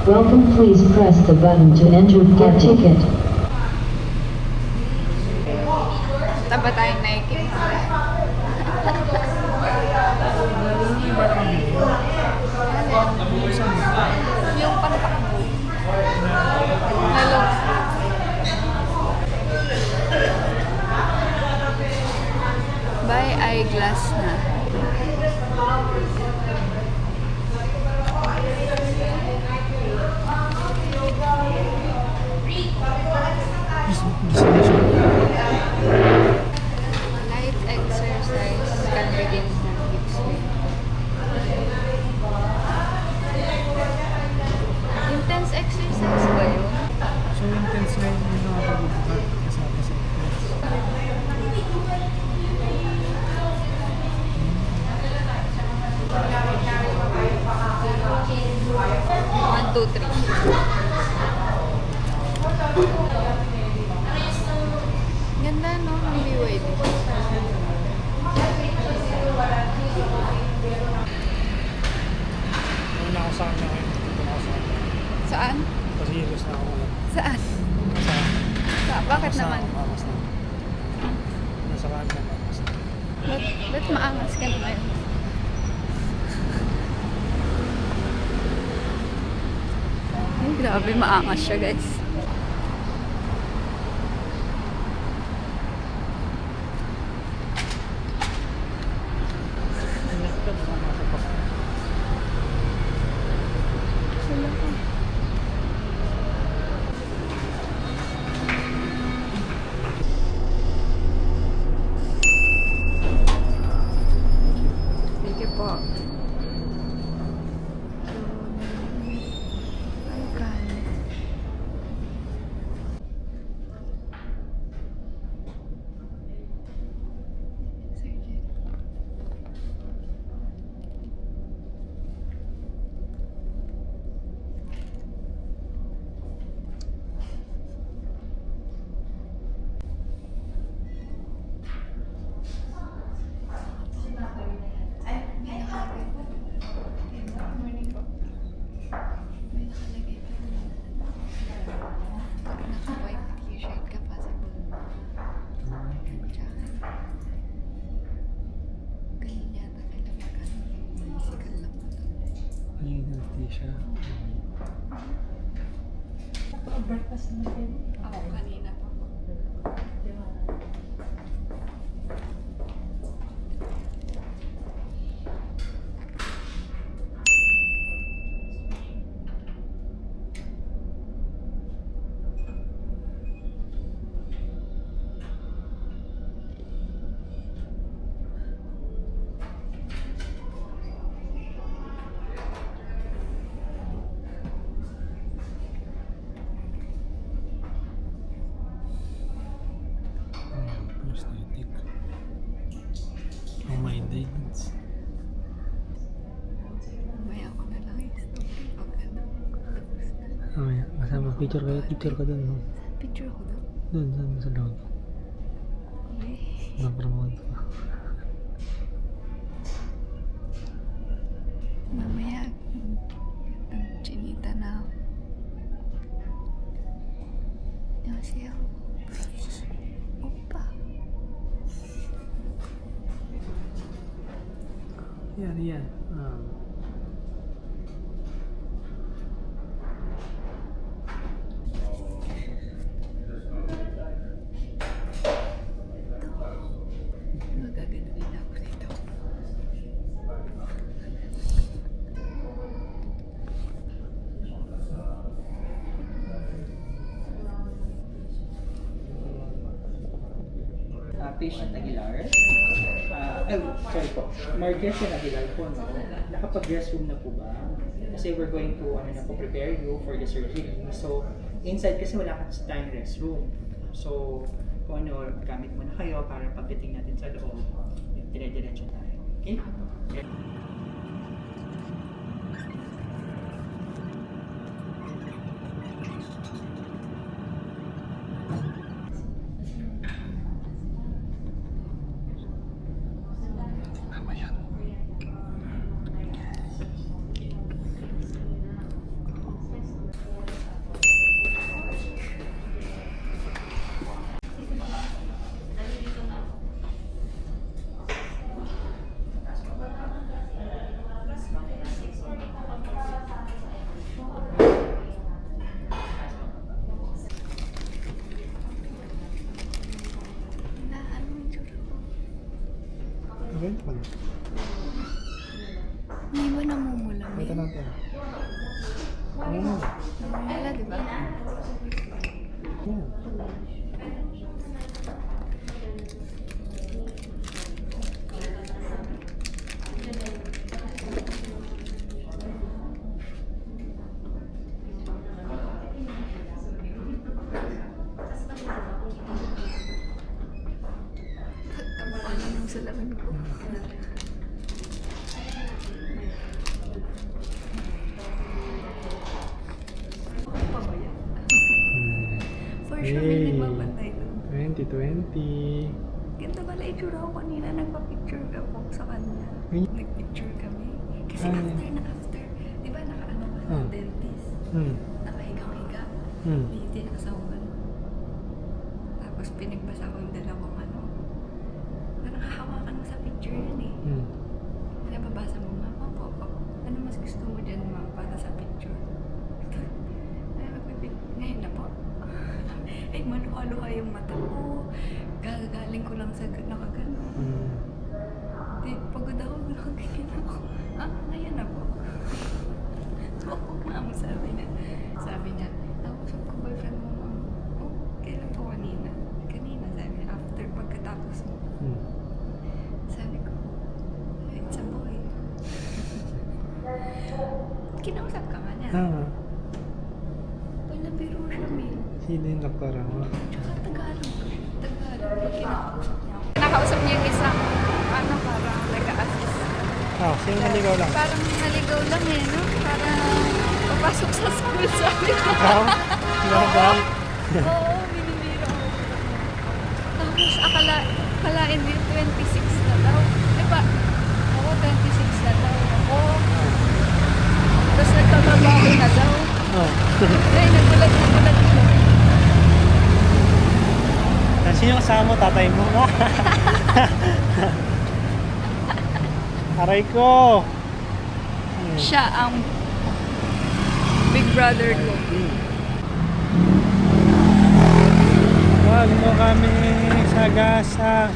Welcome, please press the button to enter get ticket. Taba tayong naikim. Yung pantakbo. Lalo. Buy eyeglass na. Light exercise can begin from each day. Intense exercise ba yun? So intense na yung mga pagbubukat kasama sa intense. One, two, three. Ganda no, ng BYD. Una ako sa kanya ngayon. Dito na ako sa kanya. Saan? Pasihilus na ako ngayon. Saan? Bakit naman? Maangas na. Nasa kanya maangas na. Ba't maangas ka na ngayon? Ay, grabe, maangas siya, guys. Sige po. Ay, kan. Sige. May nakalagay pa rin. Pag naka-white t-shirt ka, possible. Tsaka, ganyan yata nila physical lang. Hindi siya. Breakfast na kayo. Ako, kanina pa po. Prosthetic. Oh my days. Mamaya ako na lang i-stop. Pag ano. Mamaya, kasama picture kayo. Picture ka dun. No? Picture ako daw. Dun sa loob. Na-promote ko. Mamaya, chinita na ako. 안녕하세요. 오빠. Yan. Magagano din ako nito. Patient Aguilar. Sorry po. Marquez and Aguilar po, no? Nakapag-restroom na po ba? Kasi we're going to prepare you for the surgery. So, inside kasi wala ka sa tayong restroom. So, kung ano, gamit muna kayo para pagdating natin sa loob, dire-diretso tayo. Okay? natin. Wala, di ba? Oh. Ano yung salamin ko? For sure, may nagbabantay doon. 2020. Ganda pala itsura ko kanina. Nagpa-picture ako sa kanya. Ay. Nag-picture kami. Kasi Ay. after. Di ba naka-ano ka sa Ah. dentist? Hmm. Nakahigang-higa. Hmm. May tinakasawan. Tapos pinagbasa ko yung dalawang ano. Parang hahawakan mo sa picture yun eh. Hmm. Kaya babasa mo, ma'am, opo. Ano mas gusto mo dyan, ma'am, para sa picture? Ay, ngayon na po. Ay, maluha-luha yung mata ko. Gagaling ko lang sa nakagano. Hmm. Di, pagod ako, nakaganyan ako. Ah, ngayon na po. Oo, ma'am, sabi niya. Sabi niya, tapos ko boyfriend mo, ma'am. Oh, kailan po kanina? Kanina, sabi niya, after pagkatapos mo. Hmm. Sabi ko, it's a boy. Kinausap ka nga niya. Ah, Wala biro siya, Mil. sino yung doktora mo? Tsaka Tagalog. Tagalog. Pag kinakausap niya ako. Nakausap niya yung isang, ano, parang nag-a-assist. Ah, sino naligaw lang? Parang naligaw lang eh, no? Parang papasok sa school, sabi ko. Ikaw? Ikaw ba? Oo, binibiro ako. Tapos akalain din 26 na daw. Di ba? Ako 26 na daw. Ako. Tapos nagtatrabaho na daw. Oh. Ay, nagulat siya. Sino yung kasama mo? Tatay mo? Aray ko! Siya ang big brother ko. Huwag mo kami sagasa.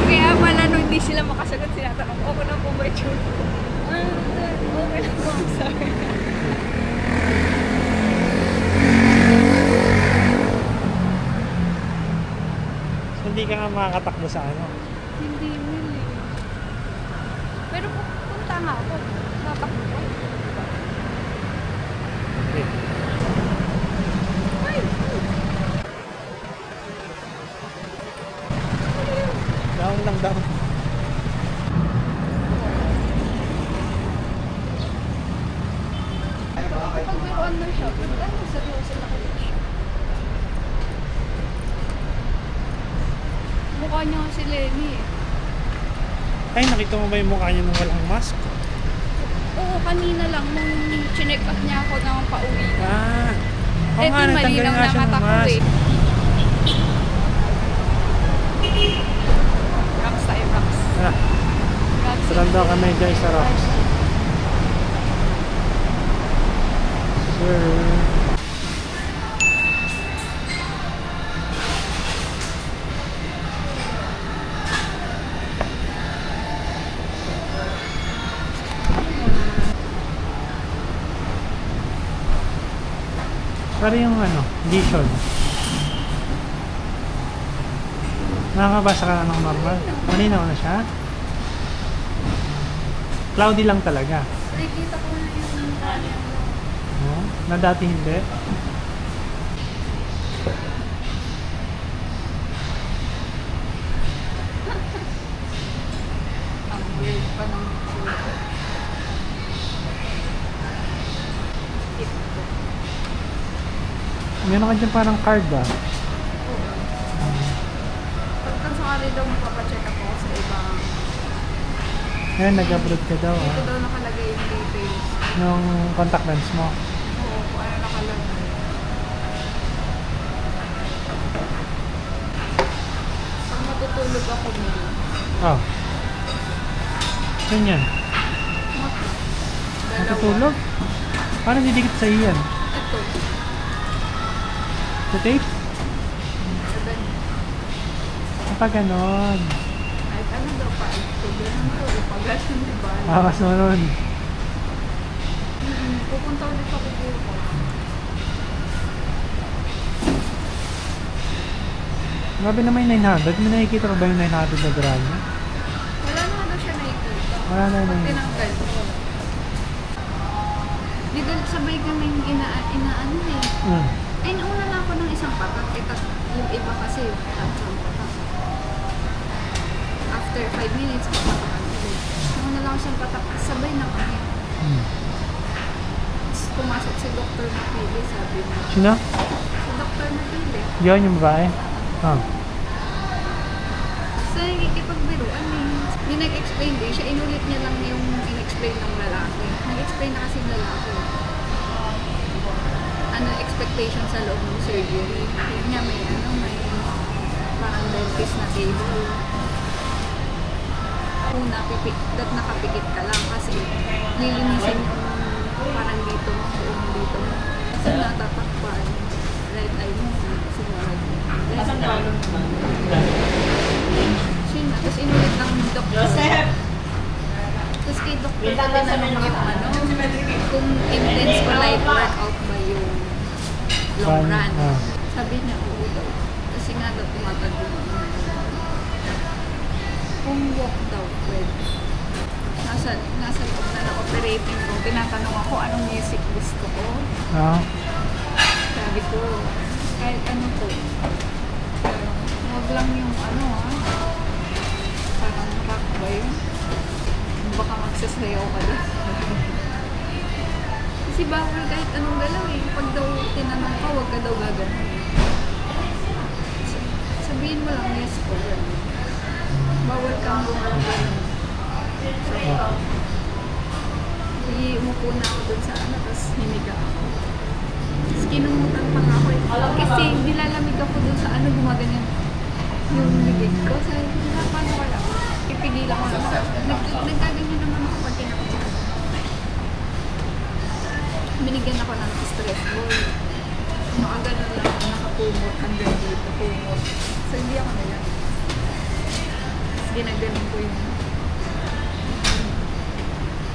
Kaya pala nung hindi sila makasagot, sinatanong ko, okay lang po ba yung tune? Okay lang po, sorry. So, hindi ka nga makakatakbo sa ano. Hindi mo eh. Pero punta nga ako. Tatakbo ko. Okay. Ay! Down lang, down. Pagbiroan na siya, pero ano, seryoso na kayo siya. Mukha niya si Lenny eh. Ay, nakita mo ba yung mukha niya nung walang mask? Oo, kanina lang nung chinek up niya ako nang pauwi na. Ah. Oo Eh, nga, di natanggal malinaw nga na siya ng mata ko mask. eh. Rocks tayo, rocks. Ah, Rocks. sarang daw kami guys sa rocks. Sir. Para yung ano, vision. Nakakabasa ka na ng normal. Malinaw na siya. Cloudy lang talaga. Nakikita ko na yung kanya. No? Na dati hindi. Ang weird pa ng Meron ka dyan parang card ba? Pagkan sa kari daw magpapacheck ako sa ibang... Ngayon, nag-abroad ka daw Dito ah. daw nakalagay yung details. Nung contact lens mo. Oo, kung ano nakalagay. Pag matutulog ako mo, Oh. Saan yan? Matutulog? Paano didikit sa iyan? Ito. Sa tape? Sa ganyan. Kapag ganon. Kahit ano daw pa, ito, ganun to, ipagasan, diba? Bawas mo nun. Pupunta ulit ako dito. Grabe naman yung 900. May nakikita ko ba yung 900 na grado? Wala na ano siya nakikita. Wala na Pag yun. tinanggal ko. Di doon sabay kaming inaano eh. Ay, nauna na ako ng isang patak. Yung iba kasi, tatlong patak. After 5 minutes, papatakan ulit. Nauna lang siyang patak. Sabay na kami. Tapos pumasok si Dr. Napili, sabi niya. Sino? Si Dr. Napili. Yun yung babae? Ah. So, nagkikipagbiruan eh. Hindi nag-explain din siya. Inulit niya lang yung in-explain ng lalaki. Nag-explain na kasi yung lalaki. Ano expectation sa loob ng surgery. Yun niya may parang dentist na table. Una, nakapikit ka lang kasi lilinisin yung parang dito mo, buong dito mo. Kasi natatakpan. Right eye mo, siguro. Yun na, tapos inulit ng doktor. Tapos kay doktor, tinanong yung kung intense o light workout ba yung long run. Sabi niya, oo daw. Kasi nga daw, tumatag yung kung walk daw, pwede. Nasa loob na operating room, tinatanong ako anong music gusto ko. Sabi ko, kahit ano po. Huwag lang yung parang rock ba yun? Baka magsasayaw ka doon. Kasi bawal kahit anong galaw eh. Pag daw tinanong ka, huwag ka daw gagawin. Sabihin mo lang, yes po. Bawal kang gumagawin. So, umupo na ako doon sa tapos himiga ako. Tapos kinumutan pa ako eh. Kasi nilalamig ako doon sa gumaganyan yung bibig ko. Sabi ko, paano wala? Pipigilan ko lang. Nagkaganyan naman ako pag kinakabahan. Binigyan ako ng stress ball. Nakaganon lang ako, nakapumot hanggang dito, pumot. So, hindi ako nila. Tapos ginaganon ko yung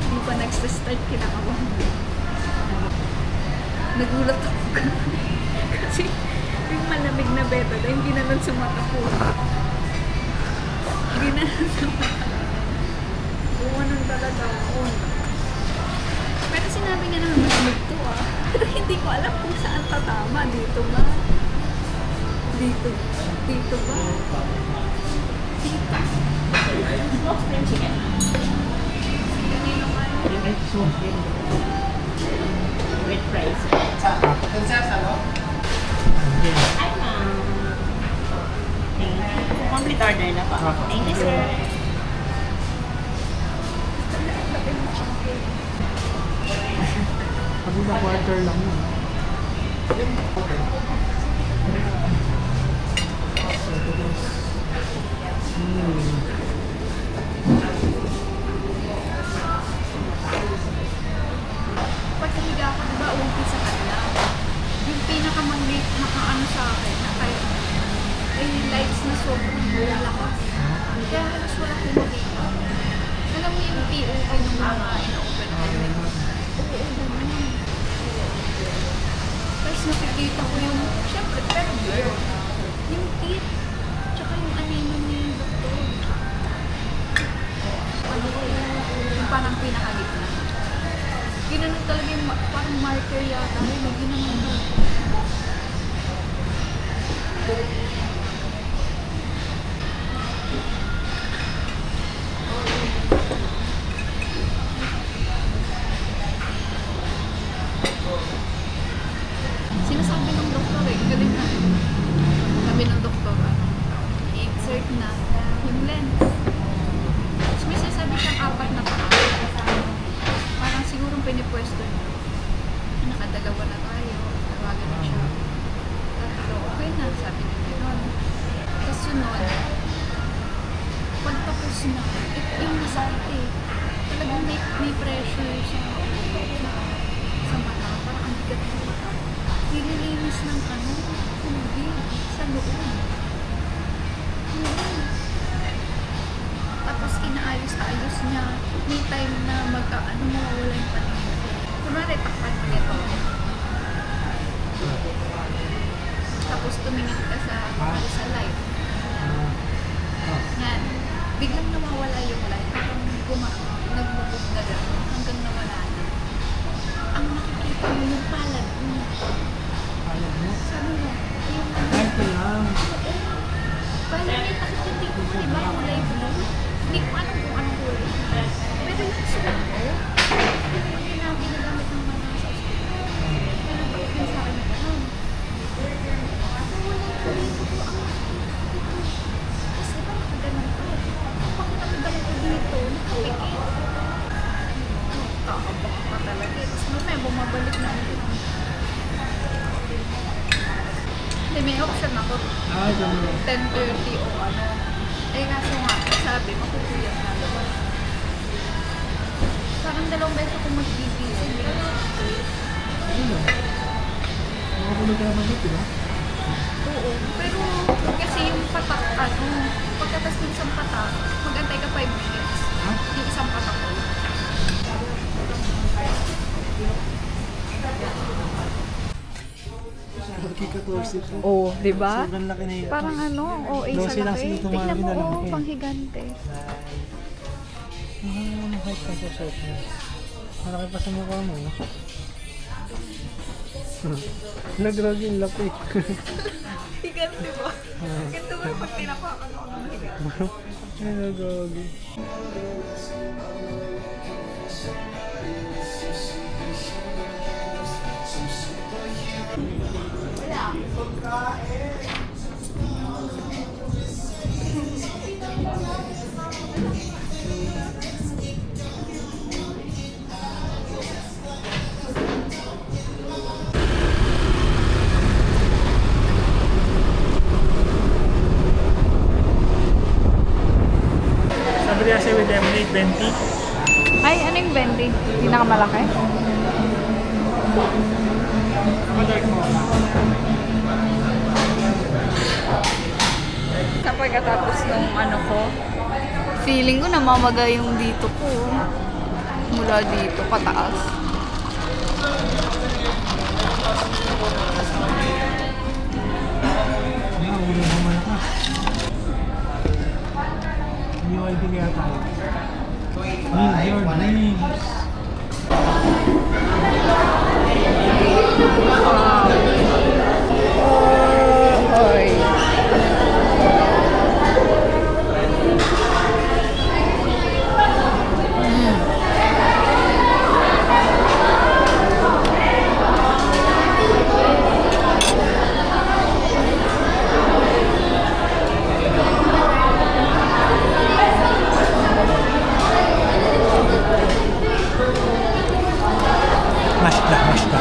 hindi pa nagsa-start, kinakabahan. Nagulat ako kasi yung malamig na beta dahil hindi naman sa mata ko. Hindi naman sa mata. Buwanan talaga ako. Pero sinabi niya naman malamig to Pero hindi ko alam kung saan tatama. Dito ba? Dito. Dito ba? Dito. Kanino ka? With fries. Hi, ma'am. Thank you. Complete order na po. Thank you, sir. Sabi na quarter lang yun. Pagkahiga ako, diba, uwi sa kanila. Yung pinakamang-late nakaano sa akin, ay lights na sobrang lakas. Kaya halos wala akong makita. Alam mo yung POV ng mga ina-open ko. Oo, ganun. Tapos nakikita ko yung, syempre, pero yung teeth, tsaka yung anino ni doktor. Ano ko yung parang pinakagitna. Ginanon talaga yung parang marker yata. Ay, may ginanon na. Sinasabi ng doktor galing na. Sabi ng doktor, i-insert na yung lens. Tapos may sinasabi siyang 4 na paa. Parang siguro pinipwesto niya. Nakadalawa na tayo. Tawagan na siya. Tatlo, okay na. Sabi niya gano'n. Tapos sunod, pagtapos na, yung masakit eh. Talagang may pressure sa mata. Parang ang bigat ng mata. Nililinis ng tubig sa loob. ayos-ayos niya. May time na mawawala yung paningin ko. Kunwari, takpan mo nito. Tapos tumingin ka sa light. Yan. Biglang nawawala yung light. Parang nag-move na gano'n hanggang nawala na. Ang nakikita mo yung palad mo. Alam mo? Sabi mo, yung Ay, ito lang. palad yung nakikita ko, di ba, kulay blue? Hindi ko alam kung anong kulay. Pero yung suot ko, yung ginagamit ng mga sa hospital. Kaya nagpapagin sa akin na gano'n. Nawala ko dito ko ang nakikita. Tapos diba nakaganon ko? Bakit ako ganito dito? Nakapikit. Kakabak pa talaga. Tapos mamaya bumabalik na ulit. Hindi, may option ako. Ah, ganun. 10:30 o ano. Eh kaso nga, sabi, makukuyang na naman. Parang 2 beses ako mag-gigising. Ayun lang. Makakulog ka naman dito, diba? Oo, pero kasi yung patak, pagkatas ng isang patak, mag-antay ka 5 minutes. Ha? Yung isang patak ko. Laki 14 po. Oo, di ba? Sobrang laki na yun. Parang ano, ang OA sa 12 lang laki. sila Tignan tumawag mo, na lang oo, eh. panghigante. Ang height ka sa short na. Malaki pa sa mukha mo. Nag-rogin laki. Higante ba? Ganito ba pag tinapakan ako ng higante? Ay, nag-rogin. Sabi niya siya with lemonade, 20. Ay, ano yung 20? Pinakamalaki? Order mo. Kapag katapos nung ano ko, feeling ko namamaga yung dito ko. Mula dito, pataas. Ah, ulo mo malakas. UID kaya tayo. Need your dreams. Oy. Masda, masda.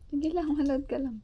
Sige lang, manood ka lang.